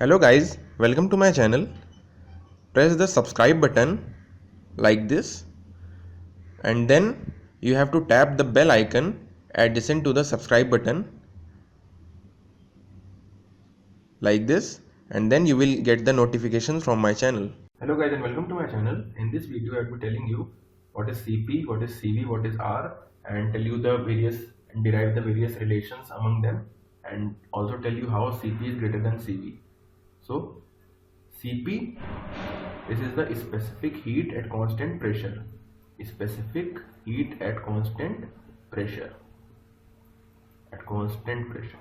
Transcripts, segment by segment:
Hello guys, welcome to my channel. Press the subscribe button like this, and then you have to tap the bell icon adjacent to the subscribe button like this, and then you will get the notifications from my channel. Hello guys and welcome to my channel. In this video I will be telling you what is CP, what is CV, what is R, and tell you the various and derive the various relations among them, and also tell you how CP is greater than CV. So CP, this is the specific heat at constant pressure. Specific heat at constant pressure. At constant pressure.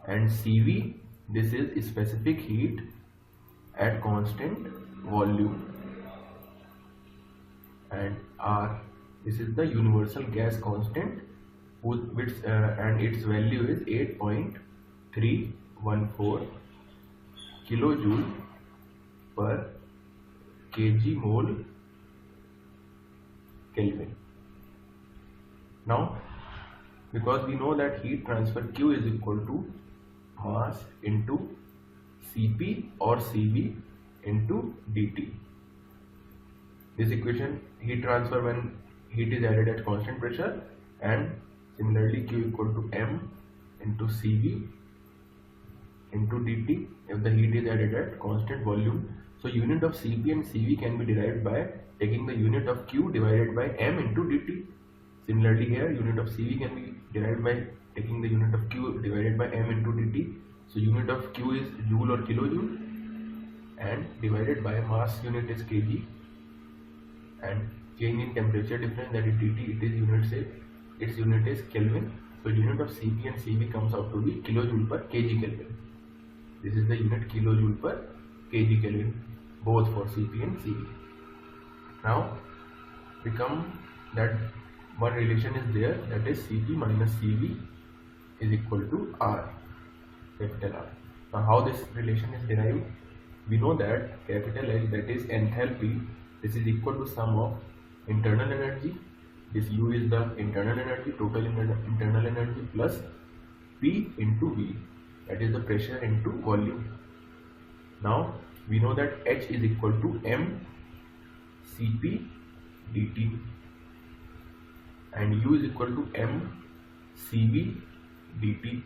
And CV, this is specific heat at constant volume. And R, this is the universal gas constant, which and its value is 8.314 kilojoule per kg mole Kelvin. Now, because we know that heat transfer Q is equal to mass into Cp or Cv into dt. This equation, heat transfer when heat is added at constant pressure, and similarly Q equal to m into Cv into dt if the heat is added at constant volume. So unit of Cp and Cv can be derived by taking the unit of Q divided by m into dt. Similarly here, unit of Cv can be derived by taking the unit of Q divided by m into dt. So unit of Q is joule or kilojoule, and divided by mass unit is kg, and change in temperature difference, that is dt, its unit is Kelvin. So unit of Cp and Cv comes out to be kilojoule per kg Kelvin. This is the unit kilojoule per kg Kelvin, both for Cp and Cv. Now we come that one relation is there, that is Cp minus Cv is equal to R, capital R. Now how this relation is derived? We know that capital H, that is enthalpy, this is equal to sum of internal energy, this U is the internal energy, total internal energy, plus P into V, that is the pressure into volume. Now we know that H is equal to m Cp dt, and U is equal to m Cv dt,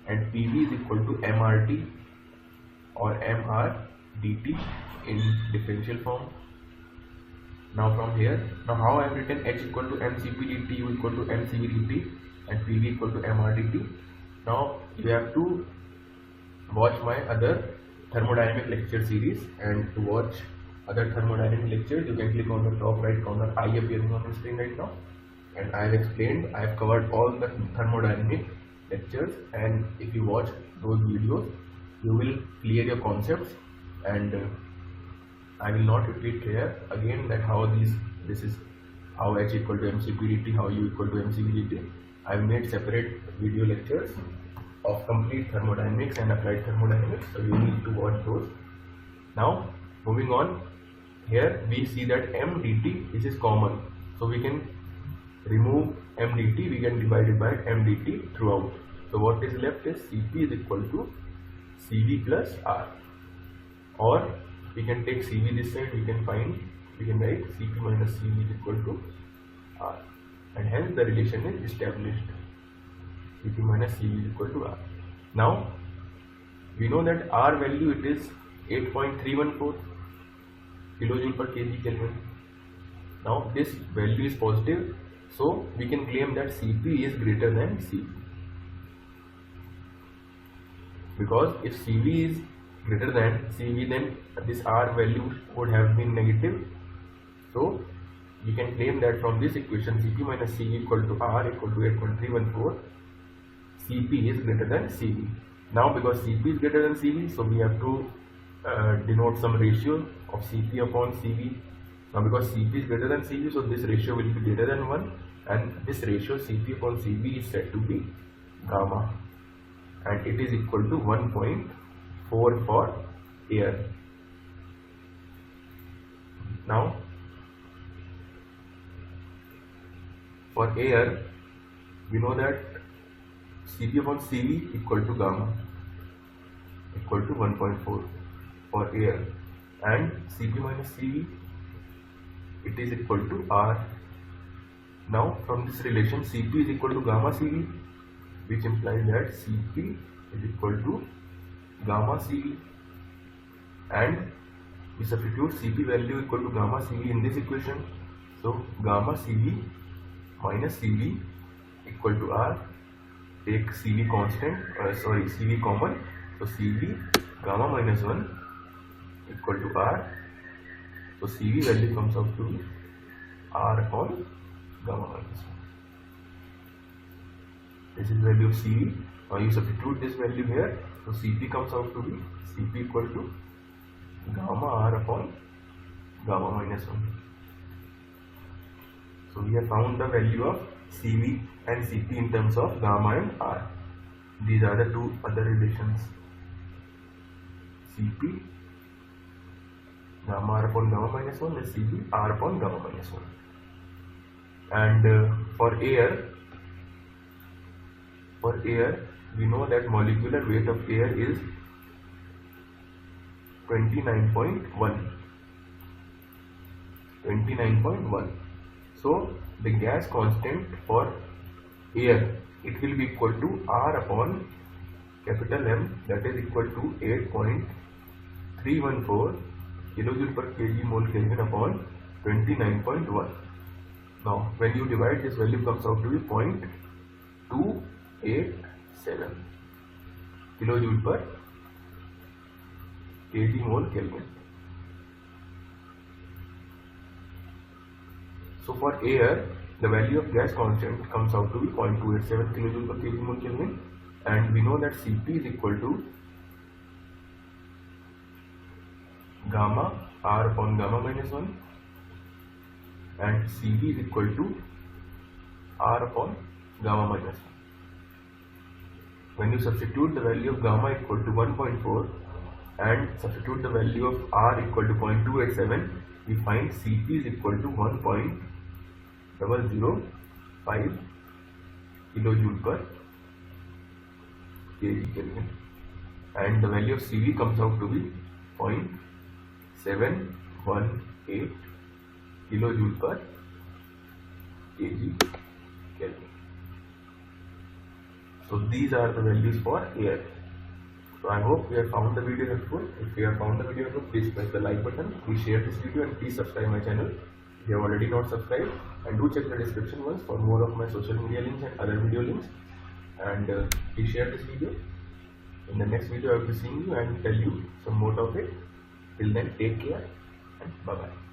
and PV is equal to mRT or mR dt in differential form. Now from here, now how I have written H equal to mCp dt, U equal to mCv dt, and PV equal to mR dt. Now you have to watch my other thermodynamic lecture series, and to watch other thermodynamic lectures you can click on the top right corner I appearing on the screen right now, and I have explained, I have covered all the thermodynamic lectures, and if you watch those videos you will clear your concepts, and I will not repeat here again that how this is how H equal to mCp dt, how U equal to mCv dt. I have made separate video lectures of complete thermodynamics and applied thermodynamics, so you need to watch those. Now moving on, here we see that m dt, this is common, so we can remove m dt, we can divide it by m dt throughout. So what is left is Cp is equal to Cv plus R, or we can take Cv this side, we can write Cp minus Cv is equal to R, and hence the relation is established, Cp minus Cv is equal to R. Now we know that R value, it is 8.314 kilojoule per kg Kelvin. Now this value is positive, so we can claim that Cp is greater than Cv, because if Cv is greater than Cv, then this R value would have been negative. So we can claim that from this equation, Cp minus Cv equal to R equal to 8.314, Cp is greater than Cv. Now because Cp is greater than Cv, so we have to denote some ratio of Cp upon Cv. Now because Cp is greater than Cv, so this ratio will be greater than 1, and this ratio Cp upon Cv is said to be gamma, and it is equal to 1.4 for air. Now For air, we know that Cp upon Cv equal to gamma equal to 1.4 for air, and Cp minus Cv, it is equal to R. Now from this relation, Cp is equal to gamma Cv, which implies that Cp is equal to gamma Cv, and we substitute Cp value equal to gamma Cv in this equation. So gamma Cv minus Cv equal to R. Take Cv constant, Cv common. So Cv gamma minus 1 equal to R. So Cv value comes out to be R upon gamma minus 1. This is value of Cv. Now you substitute this value here. So Cp comes out to be Cp equal to gamma R upon gamma minus 1. So we have found the value of Cv and Cp in terms of gamma and R. These are the two other relations. Cp gamma R upon gamma minus 1 and Cp R upon gamma minus 1. And for air, we know that molecular weight of air is 29.1. So the gas constant for air, it will be equal to R upon capital M, that is equal to 8.314 kilojoule per kg mole Kelvin upon 29.1. Now when you divide, this value comes out to be 0.287 kilojoule per kg mole Kelvin. So for air, the value of gas constant comes out to be 0.287 kilojoule per kg mole Kelvin, and we know that Cp is equal to gamma R upon gamma minus 1, and Cv is equal to R upon gamma minus 1. When you substitute the value of gamma equal to 1.4 and substitute the value of R equal to 0.287, we find Cp is equal to 1.005 kilojoule per kg Kelvin, and the value of Cv comes out to be 0.718 kilojoule per kg Kelvin. So these are the values for air. So I hope you have found the video helpful. If you have found the video helpful, please press the like button, please share this video, and please subscribe my channel if you have already not subscribed, and do check the description once for more of my social media links and other video links, and please share this video. In the next video I will be seeing you and tell you some more topic. Till then, take care and bye bye.